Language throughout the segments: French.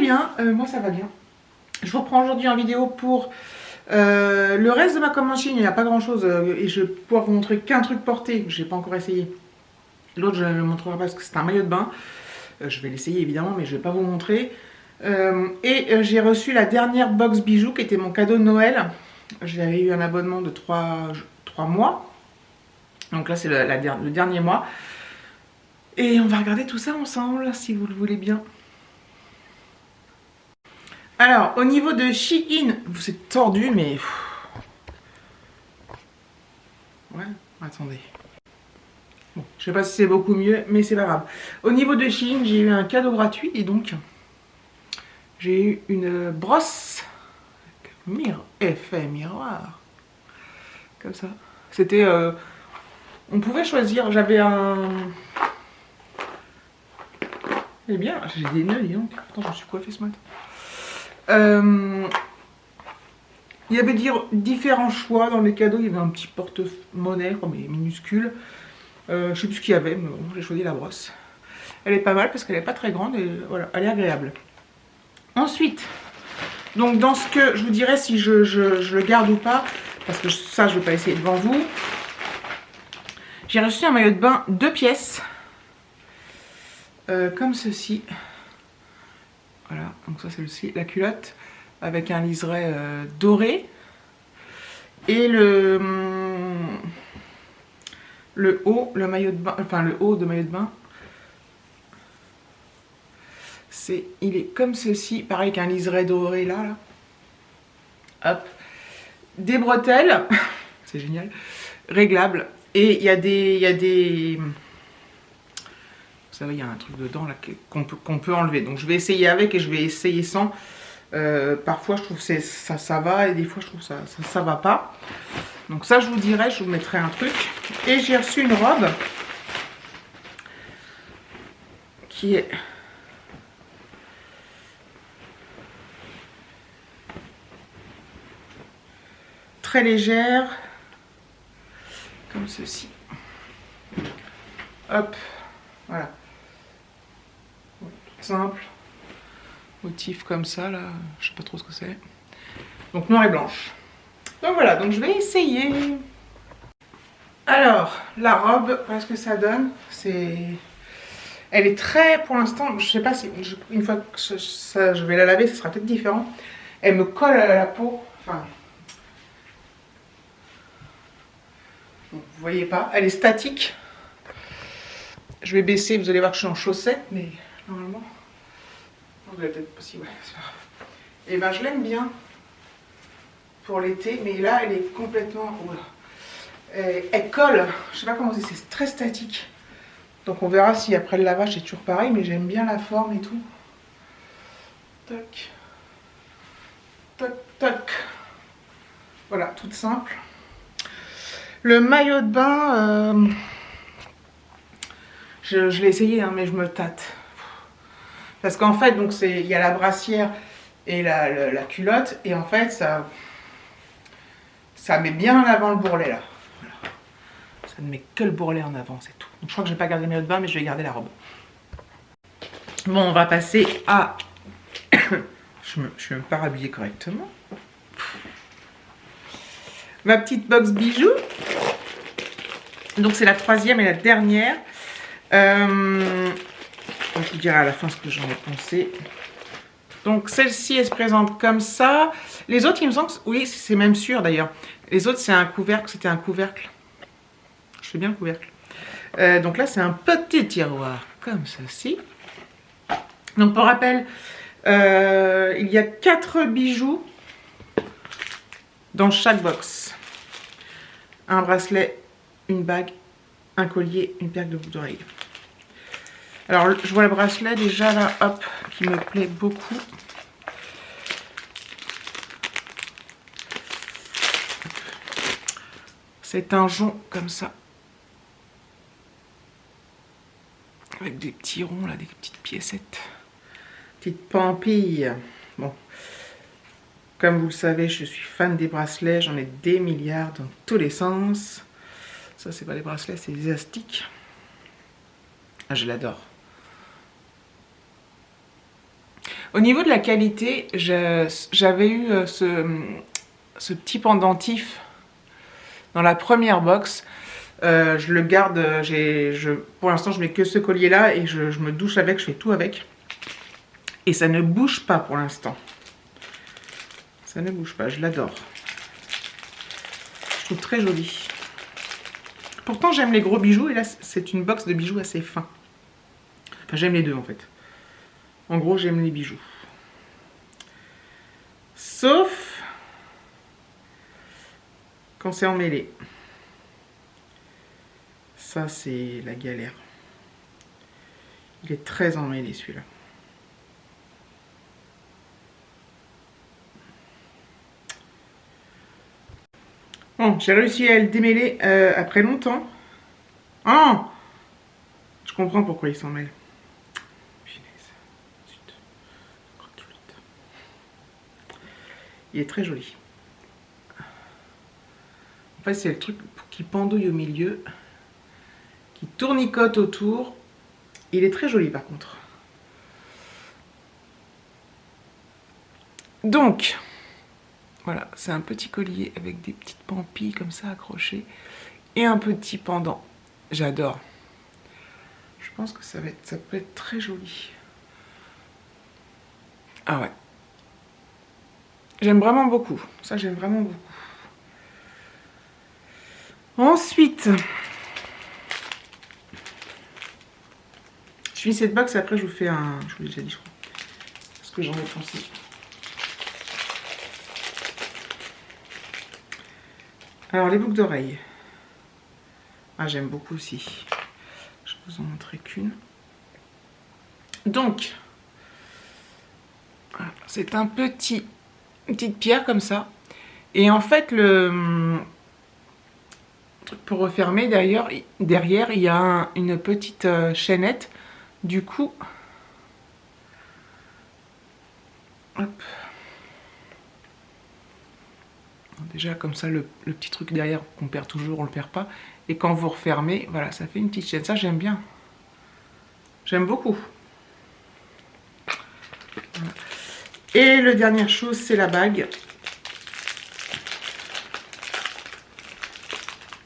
bien, moi ça va bien. Je vous reprends aujourd'hui en vidéo pour le reste de ma commande Chine. Il n'y a pas grand chose et je vais pouvoir vous montrer qu'un truc porté que je n'ai pas encore essayé. L'autre je ne le montrerai pas parce que c'est un maillot de bain. Je vais l'essayer évidemment, mais je ne vais pas vous montrer. J'ai reçu la dernière box bijoux qui était mon cadeau de Noël. J'avais eu un abonnement de 3 mois. Donc là c'est le dernier mois. Et on va regarder tout ça ensemble si vous le voulez bien. Alors, au niveau de Shein, c'est tordu, mais... Ouais, attendez. Bon, je sais pas si c'est beaucoup mieux, mais c'est pas grave. Au niveau de Shein, j'ai eu un cadeau gratuit, et donc... J'ai eu une brosse... effet miroir. Comme ça. C'était... on pouvait choisir, j'avais un... Eh bien, j'ai des nœuds, dis donc. Pourtant, je me suis coiffée ce matin. Il y avait différents choix dans les cadeaux. Il y avait un petit porte-monnaie, mais minuscule. Je sais plus ce qu'il y avait, mais bon, j'ai choisi la brosse. Elle est pas mal parce qu'elle n'est pas très grande et voilà, elle est agréable. Ensuite, donc dans ce que je vous dirai si je le garde ou pas, parce que ça, je ne vais pas essayer devant vous. J'ai reçu un maillot de bain 2 pièces. Comme ceci. Voilà, donc ça c'est la culotte avec un liseré doré. Et le haut, le maillot de bain, enfin le haut de maillot de bain, il est comme ceci, pareil qu'un liseré doré là. Hop. Des bretelles, c'est génial, réglables. Et il y a des... Vous savez, il y a un truc dedans là qu'on peut enlever. Donc je vais essayer avec et je vais essayer sans. Parfois je trouve que ça va et des fois je trouve que ça va pas. Donc ça je vous dirai, je vous mettrai un truc. Et j'ai reçu une robe qui est très légère, comme ceci. Hop, voilà. Toute simple. Motif comme ça là, je sais pas trop ce que c'est. Donc noir et blanche. Donc voilà, donc je vais essayer. Alors, la robe, voilà ce que ça donne. Elle est très, pour l'instant, je sais pas si une fois que je vais la laver, ça sera peut-être différent. Elle me colle à la peau. Enfin, vous voyez pas, elle est statique. Je vais baisser, vous allez voir que je suis en chaussettes, mais normalement. Vous l'avez peut-être pas si, ouais, c'est pas grave. Et ben je l'aime bien pour l'été, mais là elle est complètement. Elle colle, je sais pas comment dire, c'est très statique. Donc on verra si après le lavage c'est toujours pareil, mais j'aime bien la forme et tout. Tac. Tac, tac. Voilà, toute simple. Le maillot de bain, je l'ai essayé, hein, mais je me tâte. Parce qu'en fait, donc il y a la brassière et la culotte, et en fait, ça met bien en avant le bourrelet là. Voilà. Ça ne met que le bourrelet en avant, c'est tout. Donc je crois que je vais pas garder le maillot de bain, mais je vais garder la robe. Bon, on va passer à... je suis même pas habillée correctement. Ma petite box bijoux. Donc c'est la 3e et la dernière. Je vous dirai à la fin ce que j'en ai pensé. Donc celle-ci, elle se présente comme ça. Les autres, il me semble que... Oui, c'est même sûr d'ailleurs. Les autres, c'est un couvercle. C'était un couvercle. Je fais bien le couvercle. Donc là, c'est un petit tiroir comme ceci. Donc pour rappel, il y a 4 bijoux dans chaque box. Un bracelet, une bague, un collier, une paire de boucles d'oreilles. Alors, je vois le bracelet déjà là, hop, qui me plaît beaucoup. C'est un jonc comme ça. Avec des petits ronds là, des petites piécettes. Petites pampilles. Bon. Comme vous le savez, je suis fan des bracelets. J'en ai des milliards dans tous les sens. Ça, c'est pas des bracelets, c'est des astiques. Ah, je l'adore. Au niveau de la qualité, j'avais eu ce petit pendentif dans la première box. Je le garde, pour l'instant je mets que ce collier là et je me douche avec, je fais tout avec. Et ça ne bouge pas pour l'instant. Ça ne bouge pas, je l'adore. Je trouve très joli. Pourtant j'aime les gros bijoux et là c'est une box de bijoux assez fin. Enfin j'aime les deux en fait. En gros j'aime les bijoux. Sauf quand c'est emmêlé. Ça, c'est la galère. Il est très emmêlé, celui-là. Bon, j'ai réussi à le démêler après longtemps. Ah! Je comprends pourquoi il s'en mêle. Il est très joli. En fait, c'est le truc qui pendouille au milieu, qui tournicote autour. Il est très joli par contre. Donc, voilà, c'est un petit collier avec des petites pampilles comme ça accrochées et un petit pendant. J'adore. Je pense que ça peut être très joli. Ah ouais. J'aime vraiment beaucoup. Ça, j'aime vraiment beaucoup. Ensuite, je finis cette box et après je vous fais un... Je vous l'ai déjà dit, je crois. Parce que j'en ai pensé. Alors, les boucles d'oreilles. Ah, j'aime beaucoup aussi. Je vais vous en montrer qu'une. Donc, voilà, c'est une petite pierre comme ça. Et en fait, le truc pour refermer, derrière il y a une petite chaînette. Du coup, hop. Déjà comme ça, le petit truc derrière qu'on perd toujours, on le perd pas. Et quand vous refermez, voilà, ça fait une petite chaîne. Ça, j'aime bien. J'aime beaucoup. Voilà. Et la dernière chose, c'est la bague.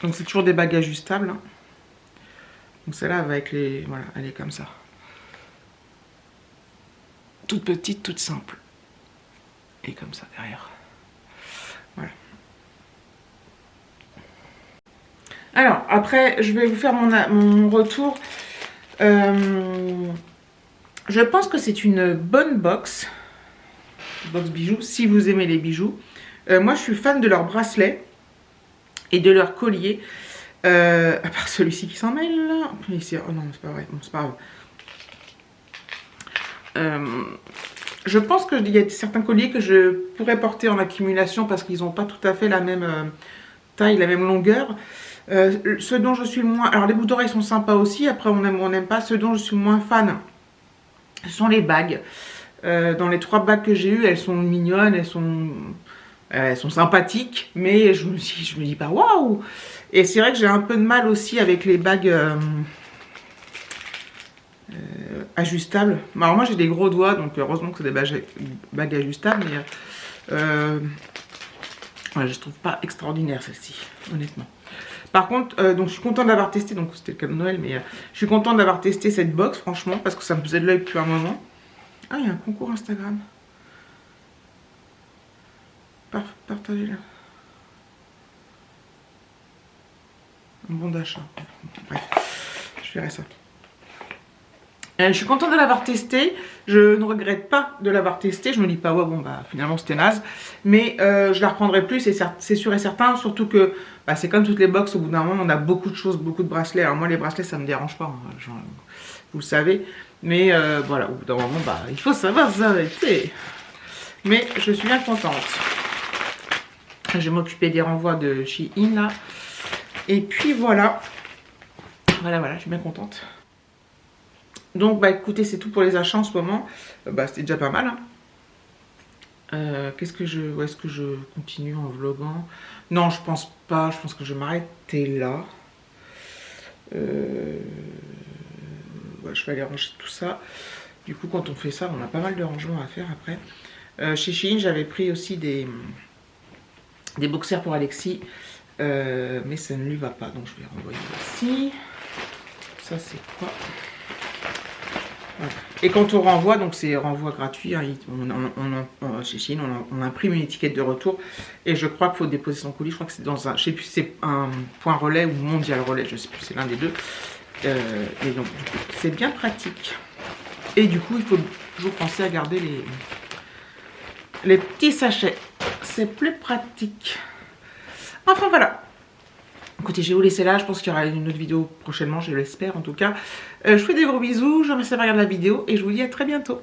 Donc c'est toujours des bagues ajustables. Hein. Donc celle-là, avec les... Voilà, elle est comme ça. Toute petite, toute simple. Et comme ça derrière. Voilà. Alors, après, je vais vous faire mon retour. Je pense que c'est une bonne box. Box bijoux, si vous aimez les bijoux. Moi, je suis fan de leurs bracelets et de leurs colliers. À part celui-ci qui s'en mêle. Oh non, c'est pas vrai. Bon, c'est pas grave. Je pense qu'il y a certains colliers que je pourrais porter en accumulation parce qu'ils n'ont pas tout à fait la même taille, la même longueur. Ce dont je suis le moins... Alors les boucles d'oreilles sont sympas aussi, après on aime ou on n'aime pas. Ce dont je suis le moins fan, ce sont les bagues. Dans les 3 bagues que j'ai eues, elles sont mignonnes, elles sont sympathiques, mais je me dis pas waouh. Et c'est vrai que j'ai un peu de mal aussi avec les bagues... ajustables. Alors moi j'ai des gros doigts, donc heureusement que c'est des bagues ajustables, mais ouais, je trouve pas extraordinaire celle-ci, honnêtement. Par contre, donc je suis contente d'avoir testé, donc c'était le cadeau de Noël, mais je suis contente d'avoir testé cette box, franchement, parce que ça me faisait de l'œil depuis un moment. Ah, il y a un concours Instagram. Partagez-le. Un bon d'achat. Bref, je ferai ça. Je suis contente de l'avoir testé, je ne regrette pas de l'avoir testé, je me dis pas ouais bon bah finalement c'était naze, mais je la reprendrai plus, c'est sûr et certain, surtout que bah, c'est comme toutes les box, au bout d'un moment on a beaucoup de choses, beaucoup de bracelets. Alors moi les bracelets ça me dérange pas, hein, genre, vous le savez, mais voilà, au bout d'un moment bah, il faut savoir s'arrêter. Mais je suis bien contente. Je vais m'occuper des renvois de Shein là, et puis voilà, voilà, je suis bien contente. Donc, bah écoutez, c'est tout pour les achats en ce moment. Bah, c'était déjà pas mal. Hein. Où est-ce que je continue en vloguant? Non, je pense pas. Je pense que je vais m'arrêter là. Ouais, je vais aller ranger tout ça. Du coup, quand on fait ça, on a pas mal de rangements à faire après. Chez Shein, j'avais pris aussi des boxers pour Alexis, mais ça ne lui va pas, donc je vais renvoyer ici. Ça, c'est quoi? Voilà. Et quand on renvoie, donc c'est renvoi gratuit, hein, chez Shein, on imprime une étiquette de retour, et je crois qu'il faut déposer son colis. Je crois que c'est dans un, je sais plus si c'est un point relais ou mondial relais, je sais plus, c'est l'un des deux. Et donc, c'est bien pratique. Et du coup, il faut toujours penser à garder les petits sachets. C'est plus pratique. Enfin, voilà. Écoutez, je vais vous laisser là. Je pense qu'il y aura une autre vidéo prochainement, je l'espère en tout cas. Je vous fais des gros bisous. Je vous remercie d'avoir regardé la vidéo et je vous dis à très bientôt.